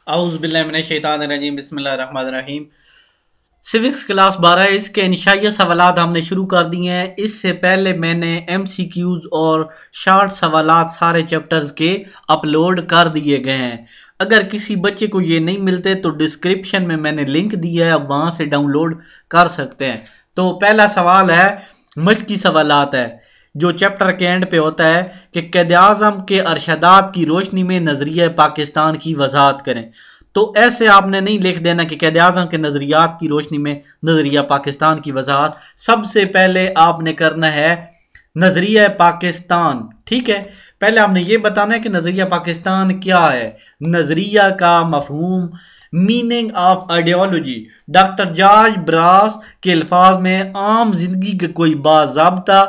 اعوذ باللہ من الشیطان الرجیم بسم اللہ الرحمن الرحیم۔ سیوکس کلاس 12 اس کے انشائیہ سوالات ہم نے شروع کر دیے ہیں۔ اس سے پہلے میں نے ایم سی کیوز اور شارٹ سوالات سارے چیپٹرز کے اپلوڈ کر دیے گئے ہیں۔ اگر کسی بچے کو یہ نہیں ملتے تو ڈسکرپشن میں نے لنک دیا ہے، آپ وہاں سے ڈاؤن لوڈ کر سکتے ہیں۔ تو پہلا سوال ہے، مشقی سوالات ہے جو چیپٹر کے اینڈ پہ ہوتا ہے کہ قائد اعظم کے ارشادات کی روشنی میں نظریہ پاکستان کی وضاحت کریں۔ تو ایسے آپ نے نہیں لکھ دینا کہ قائد اعظم کے نظریات کی روشنی میں نظریہ پاکستان کی وضاحت۔ سب سے پہلے آپ نے کرنا ہے نظریہ پاکستان، ٹھیک ہے؟ پہلے آپ نے یہ بتانا ہے کہ نظریہ پاکستان کیا ہے۔ نظریہ کا مفہوم، meaning of ideology, doctor George brass کے الفاظ میں عام زندگی کے کوئی باضابطہ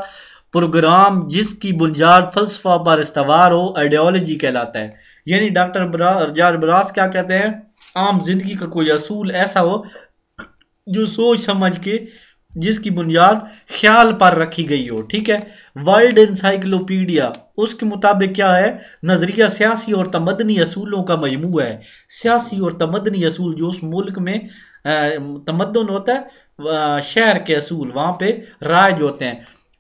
پروگرام جس کی بنیاد فلسفہ پر استوار ہو آئیڈیالوجی کہلاتا ہے۔ یعنی ڈاکٹر جارج براس کیا کہتے ہیں؟ عام زندگی کا کوئی اصول ایسا ہو جو سوچ سمجھ کے جس کی بنیاد خیال پر رکھی گئی ہو، ٹھیک ہے؟ ورلڈ انسائکلوپیڈیا اس کے مطابق کیا ہے؟ نظریہ سیاسی اور تمدنی اصولوں کا مجموعہ ہے۔ سیاسی اور تمدنی اصول جو اس ملک میں تمدن ہوتا ہے، شہر کے اصول وہاں پہ رائج ہوتے ہیں،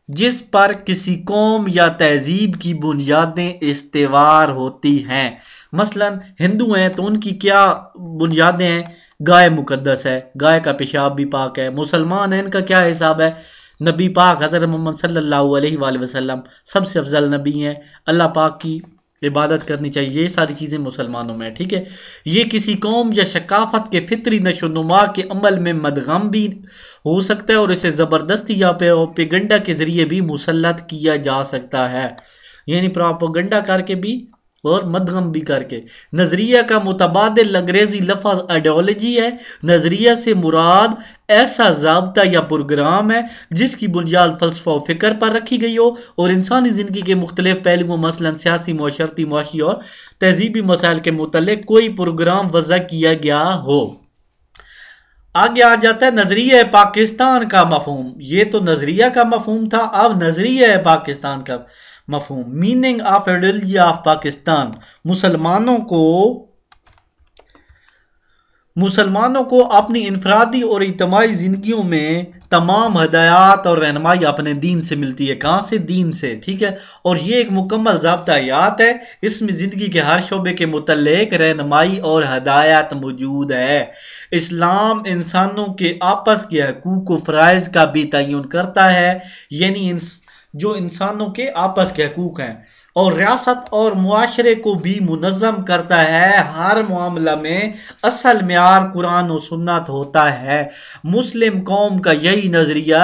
جس پر کسی قوم یا تہذیب کی بنیادیں استوار ہوتی ہیں۔ مثلا ہندو ہیں تو ان کی کیا بنیادیں ہیں؟ گائے مقدس ہے، گائے کا پیشاب بھی پاک ہے۔ مسلمان ہیں، ان کا کیا حساب ہے؟ نبی پاک حضرت محمد صلی اللہ علیہ وآلہ وسلم سب سے افضل نبی ہیں، اللہ پاک کی عبادت کرنی چاہیے، یہ ساری چیزیں مسلمانوں میں، ٹھیک ہے؟ یہ کسی قوم یا ثقافت کے فطری نشو و نما کے عمل میں مدغم بھی ہو سکتا ہے اور اسے زبردستی یا پروپیگنڈا کے ذریعے بھی مسلط کیا جا سکتا ہے، یعنی پروپیگنڈا کر کے بھی اور مدغم بھی کر کے۔ نظریہ کا متبادل انگریزی لفظ آئیڈیالوجی ہے۔ نظریہ سے مراد ایسا ضابطہ یا پروگرام ہے جس کی بنیاد فلسفہ و فکر پر رکھی گئی ہو اور انسانی زندگی کے مختلف پہلوؤں مثلا سیاسی، معاشرتی، معاشی اور تہذیبی مسائل کے متعلق کوئی پروگرام وضع کیا گیا ہو۔ آگے آ جاتا ہے نظریہ پاکستان کا مفہوم۔ یہ تو نظریہ کا مفہوم تھا، اب نظریہ پاکستان کا مفہوم، meaning of ideology of Pakistan. مسلمانوں کو اپنی انفرادی اور اجتماعی زندگیوں میں تمام ہدایات اور رہنمائی اپنے دین سے ملتی ہے۔ کہاں سے؟ دین سے، ٹھیک ہے؟ اور یہ ایک مکمل ضابطہ حیات ہے، اس میں زندگی کے ہر شعبے کے متعلق رہنمائی اور ہدایات موجود ہے۔ اسلام انسانوں کے آپس کے حقوق و فرائض کا بھی تعین کرتا ہے، یعنی جو انسانوں کے آپس کے حقوق ہیں، اور ریاست اور معاشرے کو بھی منظم کرتا ہے۔ ہر معاملہ میں اصل معیار قرآن و سنت ہوتا ہے۔ مسلم قوم کا یہی نظریہ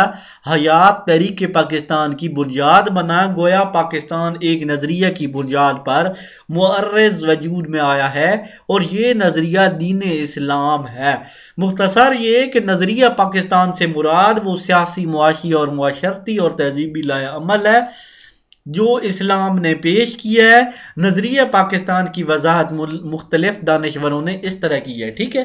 حیات تحریک پاکستان کی بنیاد بنا، گویا پاکستان ایک نظریہ کی بنیاد پر معرض وجود میں آیا ہے اور یہ نظریہ دین اسلام ہے۔ مختصر یہ کہ نظریہ پاکستان سے مراد وہ سیاسی، معاشی اور معاشرتی اور تہذیبی لائحہ عمل ہے جو اسلام نے پیش کیا ہے۔ نظریہ پاکستان کی وضاحت مختلف دانشوروں نے اس طرح کی ہے، ٹھیک ہے؟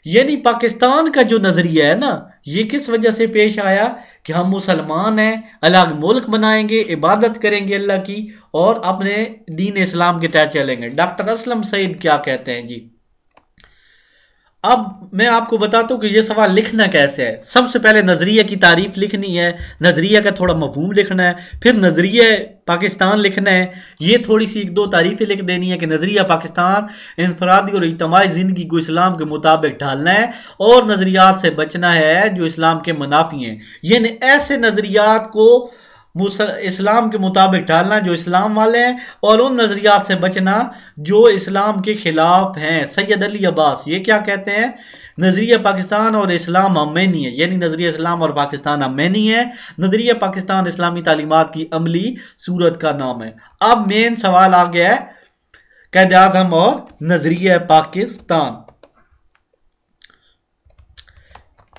یعنی پاکستان کا جو نظریہ ہے نا، یہ کس وجہ سے پیش آیا کہ ہم مسلمان ہیں، الگ ملک بنائیں گے، عبادت کریں گے اللہ کی اور اپنے دین اسلام کے تحت چلیں گے۔ ڈاکٹر اسلم سعید کیا کہتے ہیں جی؟ اب میں آپ کو بتاتا ہوں کہ یہ سوال لکھنا کیسے ہے۔ سب سے پہلے نظریہ کی تعریف لکھنی ہے، نظریہ کا تھوڑا مفہوم لکھنا ہے، پھر نظریہ پاکستان لکھنا ہے۔ یہ تھوڑی سی ایک دو تعریفیں لکھ دینی ہے کہ نظریہ پاکستان انفرادی اور اجتماعی زندگی کو اسلام کے مطابق ڈھالنا ہے اور نظریات سے بچنا ہے جو اسلام کے منافی ہیں، یعنی ایسے نظریات کو اسلام کے مطابق ڈالنا جو اسلام والے ہیں اور ان نظریات سے بچنا جو اسلام کے خلاف ہیں۔ سید علی عباس یہ کیا کہتے ہیں؟ نظریہ پاکستان اور اسلام ہم میں نہیں ہے، یعنی نظریہ اسلام اور پاکستان ہم میں نہیں ہے۔ نظریہ پاکستان اسلامی تعلیمات کی عملی صورت کا نام ہے۔ اب مین سوال آ گیا ہے قائد اعظم اور نظریہ پاکستان۔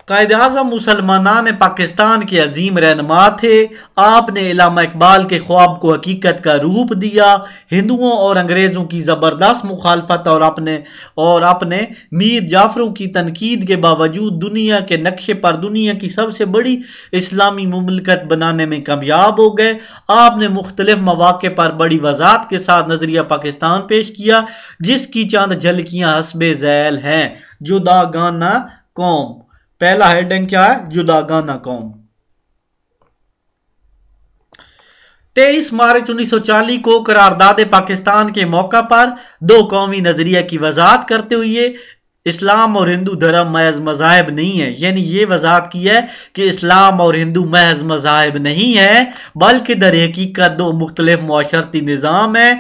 قائد اعظم مسلمانان پاکستان کے عظیم رہنما تھے۔ آپ نے علامہ اقبال کے خواب کو حقیقت کا روپ دیا۔ ہندوؤں اور انگریزوں کی زبردست مخالفت اور اپنے میر جعفروں کی تنقید کے باوجود دنیا کے نقشے پر دنیا کی سب سے بڑی اسلامی مملکت بنانے میں کامیاب ہو گئے۔ آپ نے مختلف مواقع پر بڑی وضاحت کے ساتھ نظریہ پاکستان پیش کیا، جس کی چند جھلکیاں حسب ذیل ہیں۔ جداگانہ قوم، پہلا ہیڈنگ کیا ہے؟ جداگانہ قوم۔ 23 مارچ 1940 کو قرارداد پاکستان کے موقع پر دو قومی نظریہ کی وضاحت کرتے ہوئے اسلام اور ہندو دھرم محض مذاہب نہیں ہے، یعنی یہ وضاحت کی ہے کہ اسلام اور ہندو محض مذاہب نہیں ہے بلکہ در حقیقت دو مختلف معاشرتی نظام ہیں۔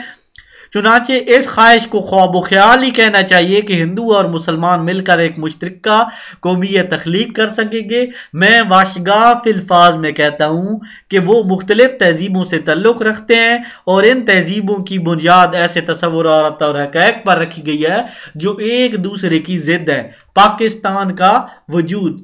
چنانچہ اس خواہش کو خواب و خیال ہی کہنا چاہیے کہ ہندو اور مسلمان مل کر ایک مشترکہ قومیت تخلیق کر سکیں گے۔ میں واشگاف الفاظ میں کہتا ہوں کہ وہ مختلف تہذیبوں سے تعلق رکھتے ہیں اور ان تہذیبوں کی بنیاد ایسے تصورات اور حقائق پر رکھی گئی ہے جو ایک دوسرے کی ضد ہے۔ پاکستان کا وجود،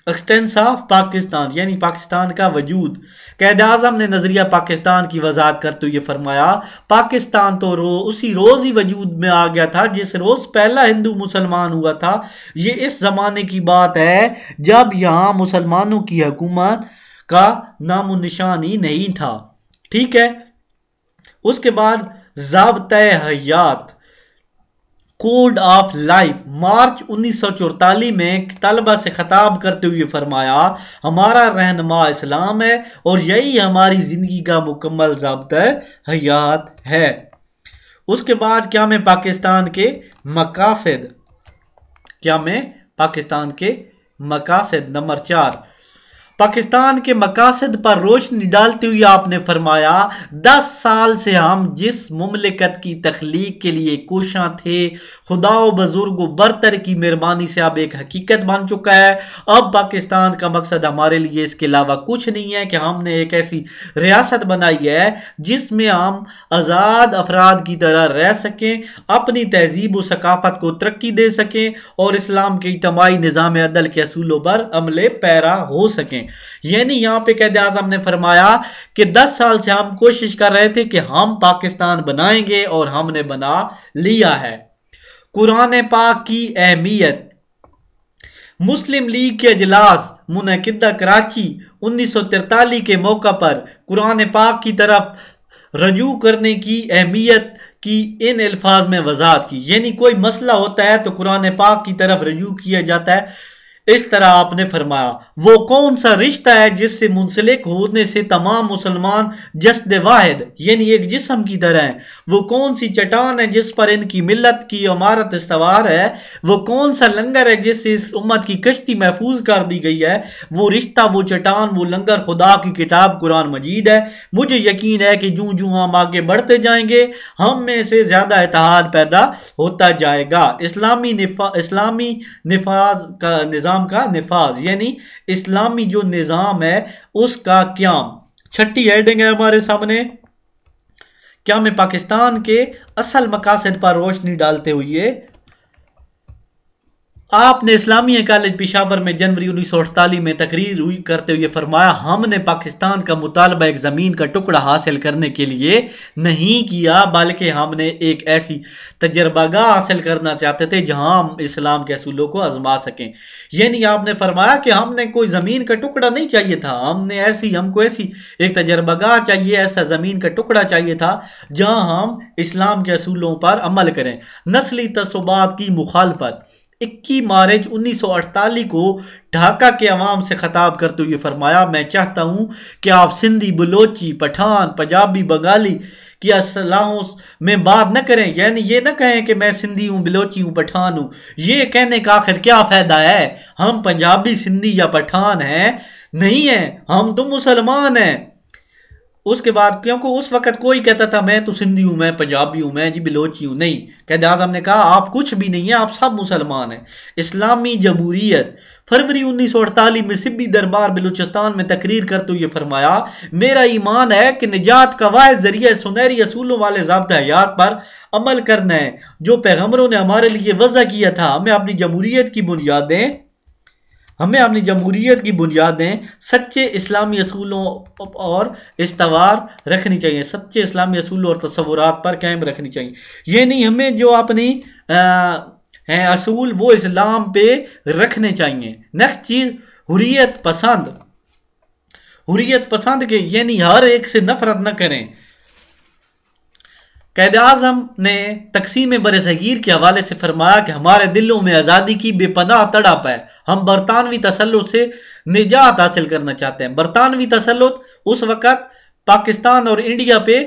ایکسٹینس آف پاکستان، یعنی پاکستان کا وجود۔ قائد اعظم نے نظریہ پاکستان کی وضاحت کرتے ہوئے فرمایا، پاکستان تو اسی روز ہی وجود میں آ گیا تھا جس روز پہلا ہندو مسلمان ہوا تھا۔ یہ اس زمانے کی بات ہے جب یہاں مسلمانوں کی حکومت کا نام و نشان ہی نہیں تھا۔ ٹھیک ہے، اس کے بعد ضابطۂ حیات، کوڈ آف لائف، مارچ 1944 میں طلبہ سے خطاب کرتے ہوئے فرمایا، ہمارا رہنما اسلام ہے اور یہی ہماری زندگی کا مکمل ضابطۂ حیات ہے۔ اس کے بعد قیام پاکستان کے مقاصد، قیام پاکستان کے مقاصد نمبر 4، پاکستان کے مقاصد پر روشنی ڈالتے ہوئے آپ نے فرمایا، 10 سال سے ہم جس مملکت کی تخلیق کے لیے کوشاں تھے، خدا و بزرگ و برتر کی مہربانی سے اب ایک حقیقت بن چکا ہے۔ اب پاکستان کا مقصد ہمارے لیے اس کے علاوہ کچھ نہیں ہے کہ ہم نے ایک ایسی ریاست بنائی ہے جس میں ہم آزاد افراد کی طرح رہ سکیں، اپنی تہذیب و ثقافت کو ترقی دے سکیں اور اسلام کے اجتماعی نظام عدل کے اصولوں پر عمل پیرا ہو سکیں۔ یعنی یہاں پہ قائد اعظم نے فرمایا کہ 10 سال سے ہم کوشش کر رہے تھے کہ ہم پاکستان بنائیں گے اور ہم نے بنا لیا ہے۔ قرآن پاک کی اہمیت، مسلم لیگ کے اجلاس منعقدہ کراچی 1943 کے موقع پر قرآن پاک کی طرف رجوع کرنے کی اہمیت کی ان الفاظ میں وضاحت کی، یعنی کوئی مسئلہ ہوتا ہے تو قرآن پاک کی طرف رجوع کیا جاتا ہے۔ اس طرح آپ نے فرمایا، وہ کون سا رشتہ ہے جس سے منسلک ہونے سے تمام مسلمان جسد واحد یعنی ایک جسم کی طرح ہیں؟ وہ کون سی چٹان ہے جس پر ان کی ملت کی عمارت استوار ہے؟ وہ کون سا لنگر ہے جس سے اس امت کی کشتی محفوظ کر دی گئی ہے؟ وہ رشتہ، وہ چٹان، وہ لنگر خدا کی کتاب قرآن مجید ہے۔ مجھے یقین ہے کہ جوں جوں ہم آگے بڑھتے جائیں گے ہم میں سے زیادہ اتحاد پیدا ہوتا جائے گا۔ اسلامی نفاذ کا نظام کا نفاذ یعنی اسلامی جو نظام ہے اس کا قیام۔ چھٹی ہیڈنگ ہے ہمارے سامنے، قیام پاکستان کے اصل مقاصد پر روشنی ڈالتے ہوئے آپ نے اسلامیہ کالج پشاور میں جنوری 1948 میں تقریر کرتے ہوئے فرمایا، ہم نے پاکستان کا مطالبہ ایک زمین کا ٹکڑا حاصل کرنے کے لیے نہیں کیا بلکہ ہم نے ایک ایسی تجربہ گاہ حاصل کرنا چاہتے تھے جہاں ہم اسلام کے اصولوں کو آزما سکیں۔ یعنی آپ نے فرمایا کہ ہم نے کوئی زمین کا ٹکڑا نہیں چاہیے تھا، ہم کو ایسی ایک تجربہ گاہ چاہیے، ایسا زمین کا ٹکڑا چاہیے تھا جہاں ہم اسلام کے اصولوں پر عمل کریں۔ نسلی تعصبات کی مخالفت، 21 مارچ 1948 کو ڈھاکہ کے عوام سے خطاب کرتے ہوئے فرمایا، میں چاہتا ہوں کہ آپ سندھی، بلوچی، پٹھان، پنجابی، بنگالی کی اصطلاحوں میں بات نہ کریں، یعنی یہ نہ کہیں کہ میں سندھی ہوں، بلوچی ہوں، پٹھان ہوں۔ یہ کہنے کا آخر کیا فائدہ ہے؟ ہم پنجابی، سندھی یا پٹھان ہیں نہیں ہیں، ہم تو مسلمان ہیں۔ اس کے بعد کیونکہ اس وقت کوئی کہتا تھا میں تو سندھی ہوں، میں پنجابی ہوں، میں جی بلوچی ہوں، نہیں، قائد اعظم نے کہا آپ کچھ بھی نہیں ہیں، آپ سب مسلمان ہیں۔ اسلامی جمہوریت، فروری 1948 میں سبی دربار بلوچستان میں تقریر کرتے ہوئے فرمایا، میرا ایمان ہے کہ نجات کا واحد ذریعہ سنہری اصولوں والے ضابطۂ حیات پر عمل کرنا ہے جو پیغمبروں نے ہمارے لیے وضع کیا تھا۔ ہمیں اپنی جمہوریت کی بنیادیں ہمیں اپنی جمہوریت کی بنیادیں سچے اسلامی اصولوں اور استوار رکھنی چاہیے، سچے اسلامی اصولوں اور تصورات پر قائم رکھنی چاہیے. یہ نہیں ہمیں جو اپنی ہیں اصول وہ اسلام پہ رکھنے چاہیے. نیکسٹ چیز حریت پسند. حریت پسند کے یعنی ہر ایک سے نفرت نہ کریں. قائد اعظم نے تقسیم برصغیر کے حوالے سے فرمایا کہ ہمارے دلوں میں آزادی کی بے پناہ تڑپ ہے، ہم برطانوی تسلط سے نجات حاصل کرنا چاہتے ہیں. برطانوی تسلط اس وقت پاکستان اور انڈیا پہ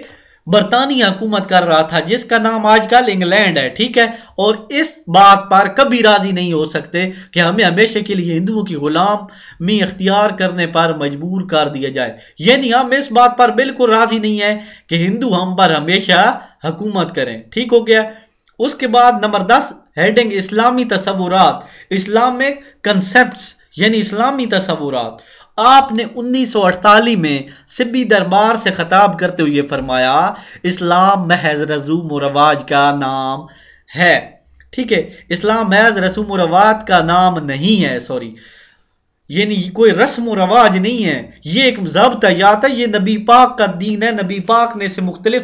برطانیہ حکومت کر رہا تھا جس کا نام آج کل انگلینڈ ہے، ٹھیک ہے، اور اس بات پر کبھی راضی نہیں ہو سکتے کہ ہمیں ہمیشہ کے لیے ہندوؤں کی غلامی اختیار کرنے پر مجبور کر دیا جائے. یعنی ہم اس بات پر بالکل راضی نہیں ہیں کہ ہندو ہم پر ہمیشہ حکومت کریں. ٹھیک ہو گیا. اس کے بعد نمبر 10 ہیڈنگ اسلامی تصورات، اسلامک کنسپٹس یعنی اسلامی تصورات. آپ نے 1948 میں سبی دربار سے خطاب کرتے ہوئے فرمایا اسلام محض رسوم و رواج کا نام ہے. ٹھیک ہے، اسلام محض رسوم و رواج کا نام نہیں ہے، یعنی کوئی رسم و رواج نہیں ہے، یہ ایک ضابطہ، یہ نبی پاک کا دین ہے. نبی پاک نے اسے مختلف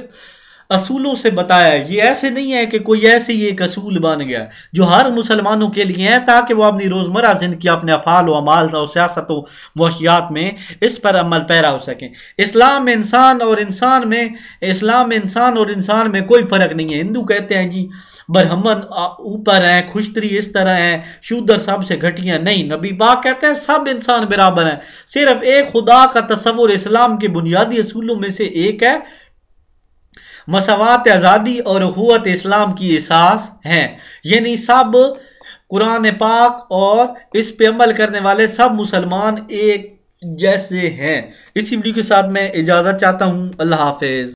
اصولوں سے بتایا ہے. یہ ایسے نہیں ہے کہ کوئی ایسے ہی ایک اصول بن گیا جو ہر مسلمانوں کے لیے ہے تاکہ وہ اپنی روزمرہ زندگی اپنے افعال و اعمال اور سیاست و معاشیات میں اس پر عمل پیرا ہو سکیں. اسلام میں انسان اور انسان میں کوئی فرق نہیں ہے. ہندو کہتے ہیں جی برہمن اوپر ہیں، کھشتری اس طرح ہیں، شودر سب سے گھٹیا. نہیں، نبی پاک کہتے ہیں سب انسان برابر ہیں. صرف ایک خدا کا تصور اسلام کے بنیادی اصولوں میں سے ایک ہے. مساوات، آزادی اور اخوت اسلام کی اساس ہیں. یعنی سب قرآن پاک اور اس پہ عمل کرنے والے سب مسلمان ایک جیسے ہیں. اسی ویڈیو کے ساتھ میں اجازت چاہتا ہوں. اللہ حافظ.